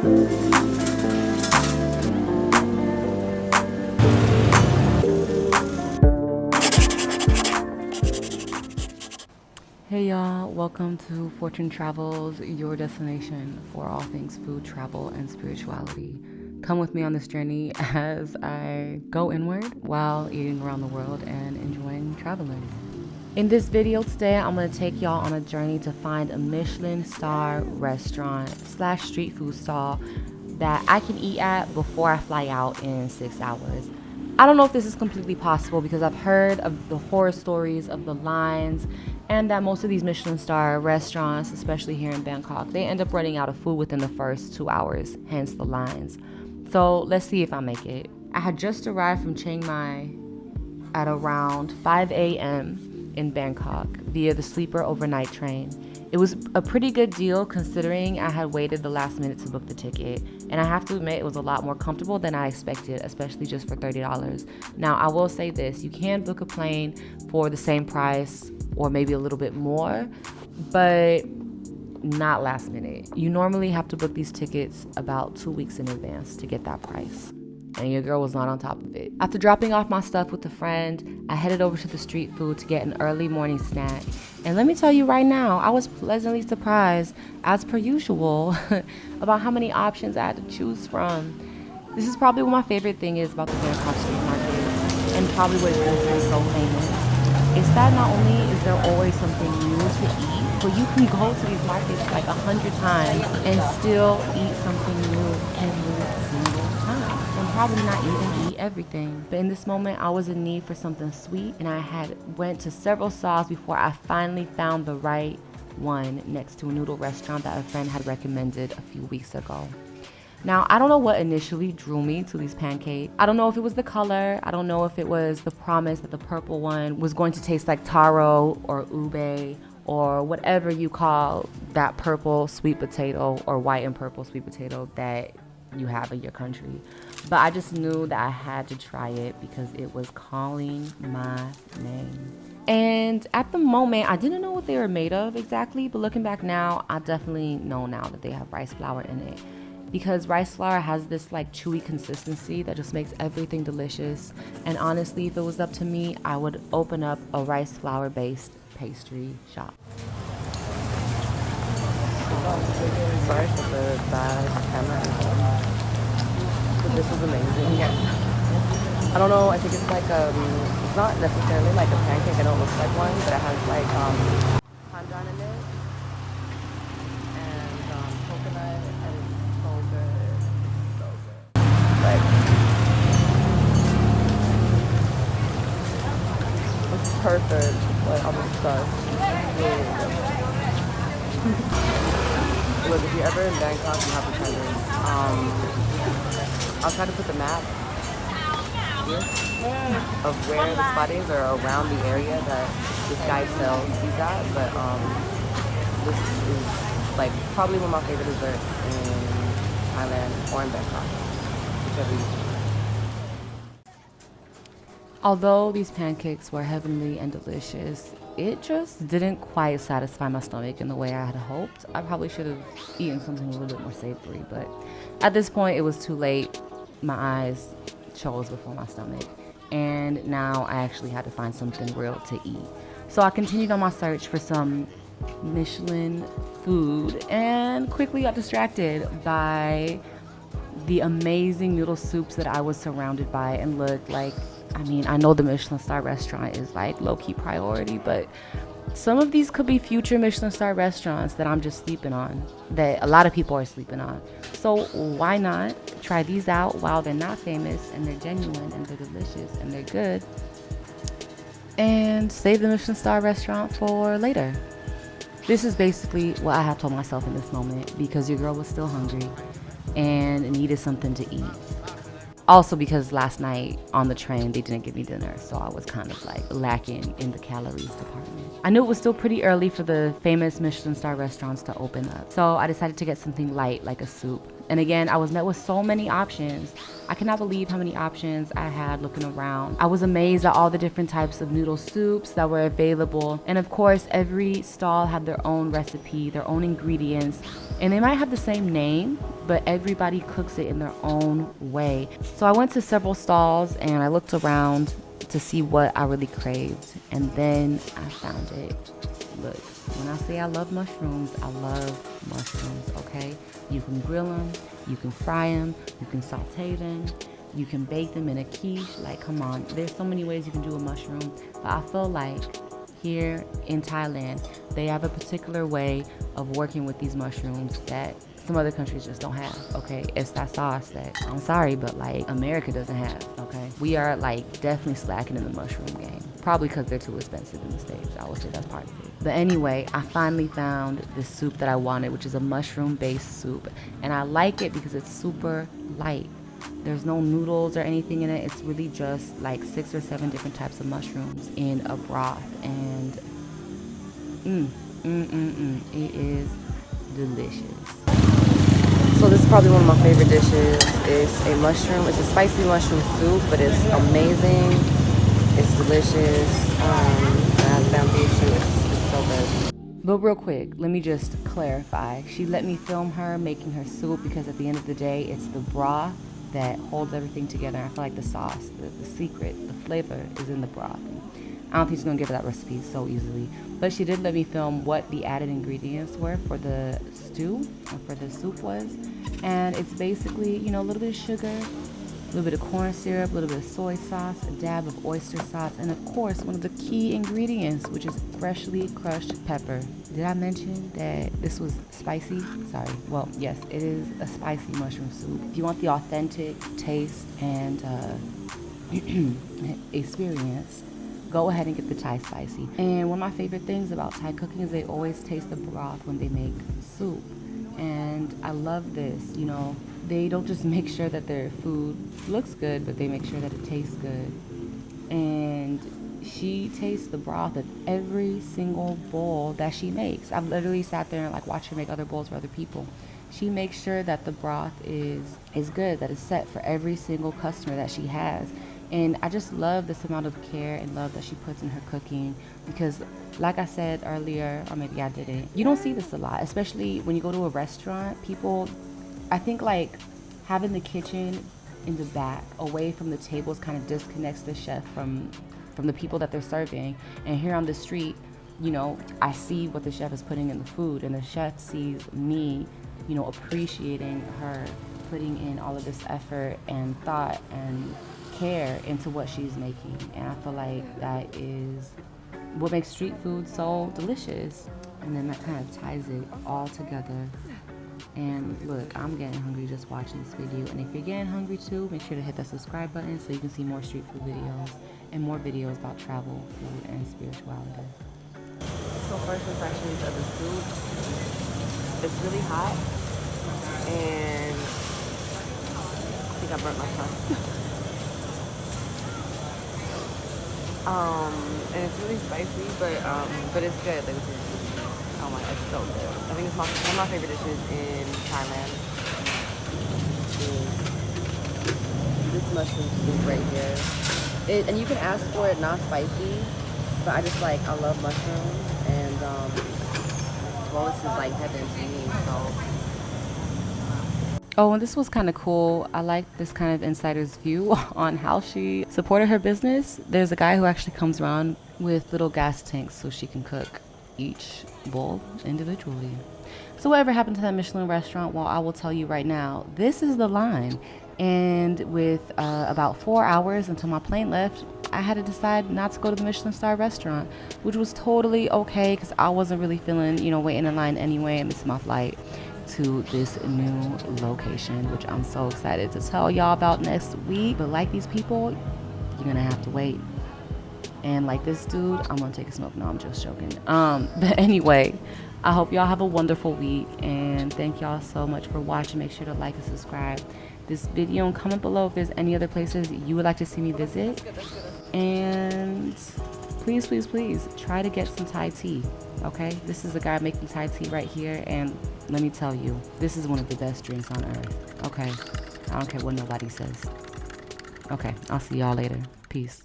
Hey y'all, welcome to Fortune Travels, your destination for all things food, travel, and spirituality. Come with me on this journey as I go inward while eating around the world and enjoying traveling. In this video today, I'm going to take y'all on a journey to find a Michelin star restaurant / street food stall that I can eat at before I fly out in 6 hours. I don't know if this is completely possible because I've heard of the horror stories of the lines and that most of these Michelin star restaurants, especially here in Bangkok, they end up running out of food within the first 2 hours, hence the lines. So let's see if I make it. I had just arrived from Chiang Mai at around 5 a.m. in Bangkok via the sleeper overnight train. It was a pretty good deal considering I had waited the last minute to book the ticket. And I have to admit, it was a lot more comfortable than I expected, especially just for $30. Now, I will say this, you can book a plane for the same price or maybe a little bit more, but not last minute. You normally have to book these tickets about 2 weeks in advance to get that price. And your girl was not on top of it. After dropping off my stuff with a friend, I headed over to the street food to get an early morning snack. And let me tell you right now, I was pleasantly surprised, as per usual, about how many options I had to choose from. This is probably what my favorite thing is about the Bangkok street markets, and probably what makes them so famous. It's that not only is there always something new to eat, but you can go to these markets like 100 times and still eat something new every single time. And probably not even eat everything. But in this moment, I was in need for something sweet, and I had went to several stalls before I finally found the right one next to a noodle restaurant that a friend had recommended a few weeks ago. Now, I don't know what initially drew me to these pancakes. I don't know if it was the color. I don't know if it was the promise that the purple one was going to taste like taro or ube or whatever you call that purple sweet potato or white and purple sweet potato that you have in your country. But I just knew that I had to try it because it was calling my name. And at the moment, I didn't know what they were made of exactly, but looking back now, I definitely know now that they have rice flour in it. Because rice flour has this like chewy consistency that just makes everything delicious. And honestly, if it was up to me, I would open up a rice flour based pastry shop. Sorry for the bad camera, but this is amazing. Yeah. I don't know, I think it's like it's not necessarily like a pancake, I don't look like one, but it has like pandan in it and coconut, and it's so good. It's so good. Like, it's perfect. Like, I'm obsessed. Look, if you're ever in Bangkok, you have to try this. I'll try to put the map here of where the spot is or around the area that this guy sells these at, but this is like probably one of my favorite desserts in Thailand or in Bangkok, whichever you choose. Although these pancakes were heavenly and delicious, it just didn't quite satisfy my stomach in the way I had hoped. I probably should have eaten something a little bit more savory, but at this point it was too late. My eyes chose before my stomach, and now I actually had to find something real to eat. So I continued on my search for some Michelin food and quickly got distracted by the amazing noodle soups that I was surrounded by. And look, like, I mean, I know the Michelin star restaurant is like low-key priority, but some of these could be future Michelin star restaurants that I'm just sleeping on, that a lot of people are sleeping on. So why not try these out while they're not famous and they're genuine and they're delicious and they're good, and save the Michelin star restaurant for later. This is basically what I had told myself in this moment, because your girl was still hungry and needed something to eat. Also because last night on the train, they didn't give me dinner, so I was kind of like lacking in the calories department. I knew it was still pretty early for the famous Michelin star restaurants to open up, so I decided to get something light like a soup. And again, I was met with so many options. I cannot believe how many options I had looking around. I was amazed at all the different types of noodle soups that were available. And of course, every stall had their own recipe, their own ingredients, and they might have the same name, but everybody cooks it in their own way. So I went to several stalls and I looked around to see what I really craved. And then I found it. Look, when I say I love mushrooms, I love mushrooms, okay? You can grill them, you can fry them, you can saute them, you can bake them in a quiche. Like, come on, there's so many ways you can do a mushroom. But I feel like here in Thailand, they have a particular way of working with these mushrooms that some other countries just don't have, okay? It's that sauce that, I'm sorry, but like America doesn't have, okay? We are like definitely slacking in the mushroom game. Probably because they're too expensive in the States. I would say that's part of it. But anyway, I finally found the soup that I wanted, which is a mushroom-based soup. And I like it because it's super light. There's no noodles or anything in it. It's really just like 6 or 7 different types of mushrooms in a broth. And it is delicious. So this is probably one of my favorite dishes. It's a mushroom. It's a spicy mushroom soup, but it's amazing. It's delicious. It has bamboo. It's so good. But real quick, let me just clarify. She let me film her making her soup because at the end of the day, it's the broth that holds everything together. I feel like the sauce, the secret, the flavor is in the broth. I don't think she's gonna give her that recipe so easily. But she did let me film what the added ingredients were for the stew, or for the soup was. And it's basically, you know, a little bit of sugar, a little bit of corn syrup, a little bit of soy sauce, a dab of oyster sauce, and of course, one of the key ingredients, which is freshly crushed pepper. Did I mention that this was spicy? Sorry. Well, yes, it is a spicy mushroom soup. If you want the authentic taste and experience, go ahead and get the Thai spicy. And one of my favorite things about Thai cooking is they always taste the broth when they make soup. And I love this, you know, they don't just make sure that their food looks good, but they make sure that it tastes good. And she tastes the broth of every single bowl that she makes. I've literally sat there and like watched her make other bowls for other people. She makes sure that the broth is good, that it's set for every single customer that she has. And I just love this amount of care and love that she puts in her cooking because, like I said earlier, or maybe I didn't, you don't see this a lot, especially when you go to a restaurant. People, I think like having the kitchen in the back away from the tables kind of disconnects the chef from the people that they're serving. And here on the street, you know, I see what the chef is putting in the food, and the chef sees me, you know, appreciating her putting in all of this effort and thought and care into what she's making. And I feel like that is what makes street food so delicious. And then that kind of ties it all together. And look, I'm getting hungry just watching this video. And if you're getting hungry too, make sure to hit that subscribe button so you can see more street food videos and more videos about travel, food, and spirituality. So first impressions of the soup, it's really hot, and I think I burnt my tongue. And it's really spicy, but it's good. Like, oh my God, it's so good. I think it's one of my favorite dishes in Thailand. Is this mushroom soup right here. And you can ask for it not spicy, but I love mushrooms, and well, this is like heaven to me. So. Oh, and this was kind of cool. I like this kind of insider's view on how she supported her business. There's a guy who actually comes around with little gas tanks so she can cook each bowl individually. So whatever happened to that Michelin restaurant? Well, I will tell you right now, this is the line. And with about 4 hours until my plane left, I had to decide not to go to the Michelin star restaurant, which was totally okay because I wasn't really feeling, you know, waiting in line anyway and missing my flight to this new location, which I'm so excited to tell y'all about next week. But like these people, you're gonna have to wait. And like this dude, I'm gonna take a smoke. No, I'm just joking. But anyway, I hope y'all have a wonderful week, and thank y'all so much for watching. Make sure to like and subscribe this video and comment below if there's any other places you would like to see me visit. And please, please, please try to get some Thai tea. Okay, this is a guy making Thai tea right here, and let me tell you, this is one of the best drinks on earth. Okay? I don't care what nobody says. Okay, I'll see y'all later. Peace.